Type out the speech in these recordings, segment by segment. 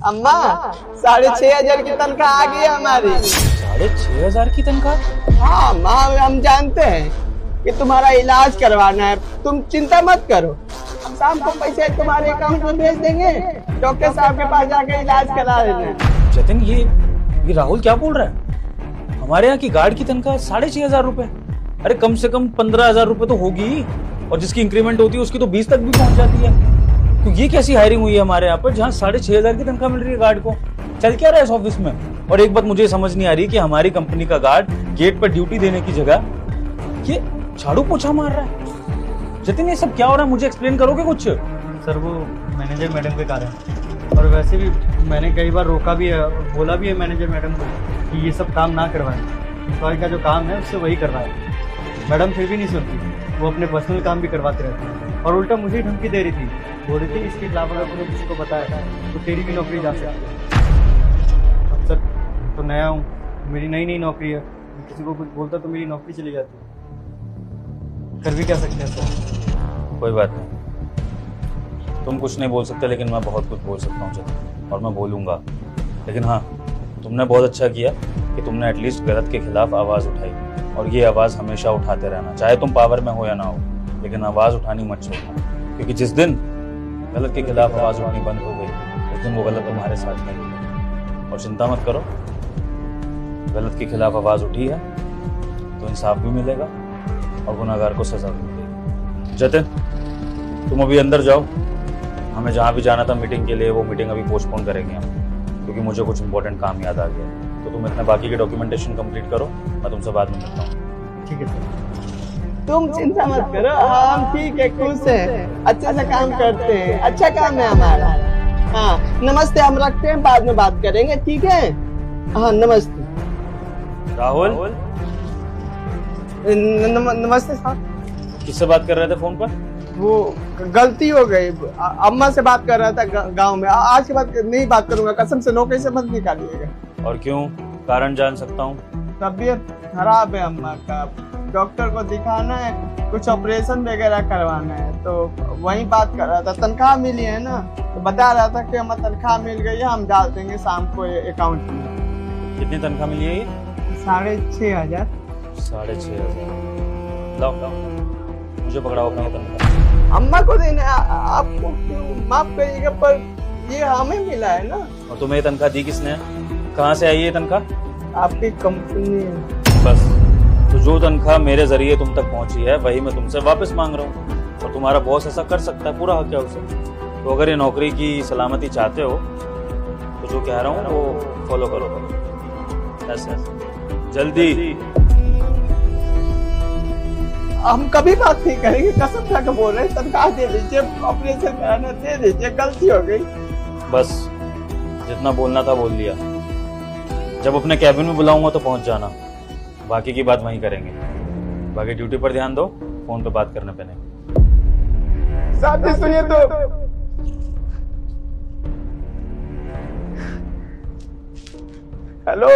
अम्मा 6,500 की तनख्वाह आ गई है हमारी। 6,500 की तनख्वाह? हाँ अम्मा, हम जानते हैं कि तुम्हारा इलाज करवाना है, तुम चिंता मत करो। हम शाम को पैसे तुम्हारे अकाउंट में भेज देंगे, डॉक्टर साहब के पास जाकर इलाज करा लेना। जतिन, ये राहुल क्या बोल रहा है? हमारे यहाँ की गार्ड की तनख्वाह 6,500 रुपए? अरे कम से कम 15,000 रुपए तो होगी, और जिसकी इंक्रीमेंट होती है उसकी तो 20 तक भी पहुंच जाती है। तो ये कैसी हायरिंग हुई है हमारे यहाँ पर, जहाँ 6,500 की तनख्वाह मिल रही है गार्ड को? चल क्या रहा है इस ऑफिस में? और एक बात मुझे समझ नहीं आ रही कि हमारी कंपनी का गार्ड गेट पर ड्यूटी देने की जगह ये झाड़ू पोछा मार रहा है। जतिन, ये सब क्या हो रहा है? मुझे एक्सप्लेन करोगे कुछ? सर वो मैनेजर मैडम के कारण, और वैसे भी मैंने कई बार रोका भी है और बोला भी है मैनेजर मैडम को कि ये सब काम ना करवाएं, एम्प्लॉय का जो काम है उससे वही करवाएं। मैडम फिर भी नहीं सुनती, वो अपने पर्सनल काम भी करवाते रहते हैं, और उल्टा मुझे ही धमकी दे रही थी, बोल रही थी इसके खिलाफ अगर तूने किसी को बताया तो तेरी भी नौकरी जा सकती है। अब सर तो नया हूँ, मेरी नई नई नौकरी है, किसी को कुछ बोलता तो मेरी नौकरी चली जाती है। कर भी क्या सकते हैं सर? कोई बात नहीं, तुम कुछ नहीं बोल सकते, लेकिन मैं बहुत कुछ बोल सकता हूँ जतिन, और मैं बोलूँगा। लेकिन हाँ, तुमने बहुत अच्छा किया कि तुमने एटलीस्ट गलत के खिलाफ आवाज़ उठाई, और ये आवाज़ हमेशा उठाते रहना, चाहे तुम पावर में हो या ना हो, लेकिन आवाज़ उठानी मत छोड़ना। क्योंकि जिस दिन गलत के खिलाफ आवाज़ उठानी बंद हो गई, उस दिन वो गलत तुम्हारे साथ नहीं होगा। और चिंता मत करो, गलत के खिलाफ आवाज़ उठी है तो इंसाफ भी मिलेगा और गुनहगार को सजा भी मिलेगी। जतिन, तुम अभी अंदर जाओ, हमें जहाँ भी जाना था मीटिंग के लिए, वो मीटिंग अभी पोस्टपोन करेंगे हम, क्योंकि मुझे कुछ इंपॉर्टेंट काम याद आ गया। तो तुम इतने बाकी के डॉक्यूमेंटेशन कंप्लीट करो, मैं तुमसे बाद में मिलता हूँ। ठीक है सर। तुम चिंता मत करो, हम ठीक है, खुश है, अच्छे से काम करते हैं, अच्छा काम है हमारा। हाँ नमस्ते, हम रखते हैं, बाद में बात करेंगे, ठीक है? हाँ नमस्ते। राहुल, नमस्ते साहब। किससे बात कर रहे थे फोन पर? वो गलती हो गई, अम्मा से बात कर रहा था गांव में। आज के बाद नहीं बात करूंगा, कसम से, नौकरी से मत निकालिएगा। और क्यों? कारण जान सकता हूँ? तबीयत खराब है अम्मा का, डॉक्टर को दिखाना है, कुछ ऑपरेशन वगैरह करवाना है, तो वही बात कर रहा था। तनख्वाह मिली है ना, तो बता रहा था कि हमें तनख्वाह मिल गई है, हम डाल देंगे शाम को अकाउंट में। कितनी तनख्वाह मिली है ये? 6,500। 6,500। लाओ मुझे पकड़ाओ अपना तनख्वाह। अम्मा को देना, आपको माफ करिएगा, पर ये हमें मिला है ना। और तुम्हें ये तनख्वाह दी किसने? कहाँ से आई है ये तनख्वाह? आपकी कंपनी। बस, तो जो तनख्वाह मेरे जरिए तुम तक पहुंची है वही मैं तुमसे वापस मांग रहा हूँ, और तुम्हारा बॉस ऐसा कर सकता है, पूरा हक है उसे। तो अगर ये नौकरी की सलामती चाहते हो तो जो कह रहा हूँ वो फॉलो करो, ऐसे जल्दी। हम कभी बात नहीं करेंगे, कसम खा के बोल रहे हैं, तनख्वाह दे दीजिए, ऑपरेशन कराना दे दीजिए, गलती हो गई। बस जितना बोलना था बोल लिया। जब अपने कैबिन में बुलाऊंगा तो पहुंच जाना, बाकी की बात वहीं करेंगे। बाकी ड्यूटी पर ध्यान दो, फोन पे बात करने पे नहीं। साथ ही सुनिए तो, हेलो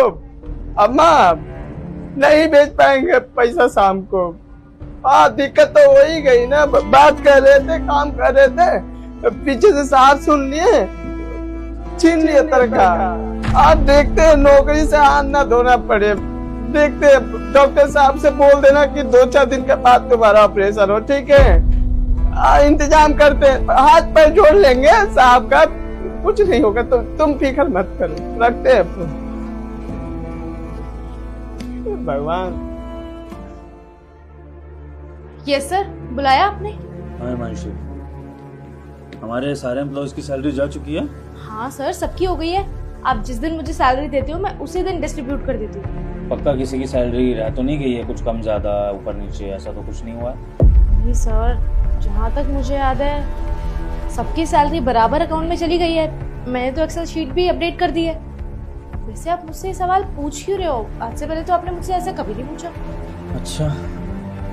अम्मा, नहीं भेज पाएंगे पैसा शाम को। हाँ दिक्कत तो हो ही गई ना, बात कर रहे थे, काम कर रहे थे, पीछे से साथ सुन लिए, छीन लिए तनख्वाह। आज देखते हैं नौकरी से हाथ ना धोना पड़े, देखते हैं, डॉक्टर साहब से बोल देना कि 2-4 दिन के बाद तुम्हारा ऑपरेशन हो, ठीक है? इंतजाम करते हैं, हाथ पैर जोड़ लेंगे साहब का, कुछ नहीं होगा, तो तुम फिक्र मत करो, रखते हैं। भगवान। यस सर, बुलाया आपने? हाँ हिमांशु, हमारे सारे एम्प्लॉयज की सैलरी जा चुकी है? हाँ सर, सबकी हो गई है। आप जिस दिन मुझे सैलरी देते हो मैं उसी दिन डिस्ट्रीब्यूट कर देती हूँ। पक्का किसी की सैलरी रह तो नहीं गई है? कुछ कम ज्यादा ऊपर नीचे ऐसा तो कुछ नहीं हुआ है? नहीं सर, जहाँ तक मुझे याद है सबकी सैलरी बराबर अकाउंट में चली गई है। मैंने तो एक्सेल शीट भी अपडेट कर दी है। वैसे आप मुझसे सवाल पूछ क्यों रहे हो? आज से पहले तो आपने मुझसे ऐसा कभी नहीं पूछा। अच्छा,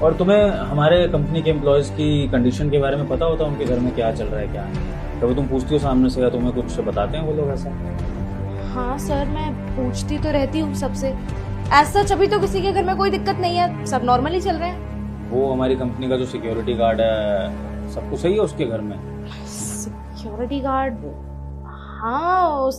और तुम्हें हमारे कंपनी के एम्प्लॉयज की कंडीशन के बारे में पता होता है, उनके घर में क्या चल रहा है क्या नहीं? कभी तुम पूछती हो सामने से, या तुम्हें कुछ बताते हैं वो लोग ऐसा? हाँ सर, मैं पूछती तो रहती हूँ सबसे। ऐसा अभी तो किसी के घर में कोई दिक्कत नहीं है, सब नॉर्मली चल रहे हैं। वो हमारी कंपनी का जो सिक्योरिटी गार्ड है, सब कुछ सही है उसके घर में? Security guard? हाँ